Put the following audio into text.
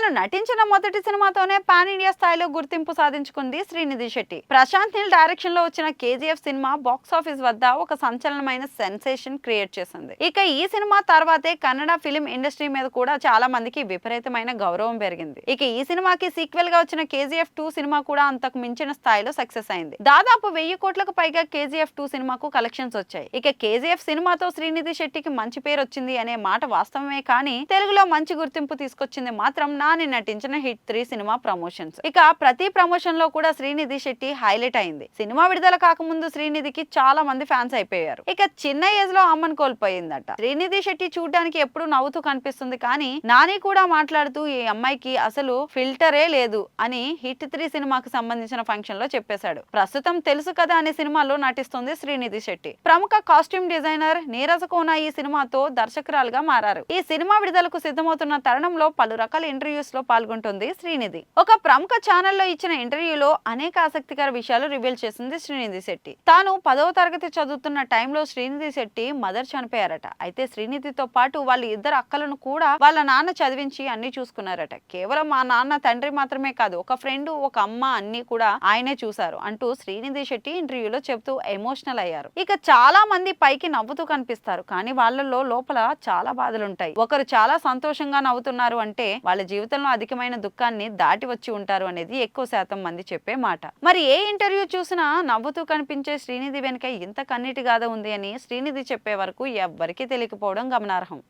తాను నటించిన మొదటి సినిమాతోనే పాన్ ఇండియా స్థాయిలో గుర్తింపు సాధించుకుంది శ్రీనిధి శెట్టి. ప్రశాంత్ నీల్ డైరెక్షన్ లో వచ్చిన కేజీఎఫ్ సినిమా బాక్స్ ఆఫీస్ వద్ద ఒక సంచలనమైన సెన్సేషన్ క్రియేట్ చేసింది. ఇక ఈ సినిమా తర్వాతే కన్నడ ఫిలిం ఇండస్ట్రీ మీద కూడా చాలా మందికి విపరీతమైన గౌరవం పెరిగింది. ఇక ఈ సినిమాకి సీక్వెల్ గా వచ్చిన కేజీఎఫ్ 2 సినిమా కూడా అంతకు మించిన స్థాయిలో సక్సెస్ అయింది. దాదాపు 1000 కోట్లకు పైగా కేజీఎఫ్ 2 సినిమాకు కలెక్షన్స్ వచ్చాయి. ఇక కేజీఎఫ్ సినిమాతో శ్రీనిధి శెట్టికి మంచి పేరు వచ్చింది అనే మాట వాస్తవమే, కానీ తెలుగులో మంచి గుర్తింపు తీసుకొచ్చింది మాత్రం నాని నటించిన హిట్ 3 సినిమా ప్రమోషన్స్. ఇక ప్రతి ప్రమోషన్ లో కూడా శ్రీనిధి శెట్టి హైలైట్ అయింది. సినిమా విడుదల కాకముందు శ్రీనిధికి చాలా మంది ఫ్యాన్స్ అయిపోయారు. ఇక చిన్న ఏజ్ లో అమ్మను కోల్పోయిందట. శ్రీనిధి శెట్టి చూడడానికి ఎప్పుడు నవ్వుతూ కనిపిస్తుంది, కానీ నాని కూడా మాట్లాడుతూ ఈ అమ్మాయికి అసలు ఫిల్టరే లేదు అని హిట్ 3 సినిమాకు సంబంధించిన ఫంక్షన్ లో చెప్పేశాడు. ప్రస్తుతం తెలుసు కదా అనే సినిమాలో నటిస్తుంది శ్రీనిధి శెట్టి. ప్రముఖ కాస్ట్యూమ్ డిజైనర్ నీరజ కోన ఈ సినిమాతో దర్శకురాలుగా మారారు. ఈ సినిమా విడుదలకు సిద్ధమవుతున్న తరుణంలో పలు రకాల ఇంటర్వ్యూస్ లో పాల్గొంటుంది శ్రీనిధి. ఒక ప్రముఖ ఛానల్లో ఇచ్చిన ఇంటర్వ్యూలో అనేక ఆసక్తికర విషయాలు రివీల్ చేసింది శ్రీనిధి శెట్టి. తాను 10వ తరగతి చదువుతున్న టైంలో శ్రీనిధి శెట్టి మదర్ చనిపోయారట. అయితే శ్రీనిధితో పాటు వాళ్ళ ఇద్దరు అక్కలను కూడా వాళ్ళ నాన్న చదివించి అన్ని చూసుకున్నారట. కేవలం మా నాన్న తండ్రి మాత్రమే కాదు, ఒక ఫ్రెండ్, ఒక అమ్మ అన్ని కూడా ఆయనే చూశారు అంటూ శ్రీనిధి శెట్టి ఇంటర్వ్యూలో చెబుతూ ఎమోషనల్ అయ్యారు. ఇక చాలా మంది పైకి నవ్వుతూ కనిపిస్తారు, కానీ వాళ్ళలో లోపల చాలా బాధలుంటాయి. ఒకరు చాలా సంతోషంగా నవ్వుతున్నారు అంటే వాళ్ళ జీవితంలో అధికమైన దుఃఖాన్ని దాటి వచ్చి ఉంటారు అనేది ఎక్కువ శాతం మంది చెప్పే మాట. మరి ఏ ఇంటర్వ్యూ చూసినా నవ్వుతూ కనిపించే శ్రీనిధి వెనుక ఇంత కన్నీటి గాథ ఉంది అని శ్రీనిధి చెప్పే వరకు ఎవ్వరికీ తెలియకపోవడం గమనార్హం.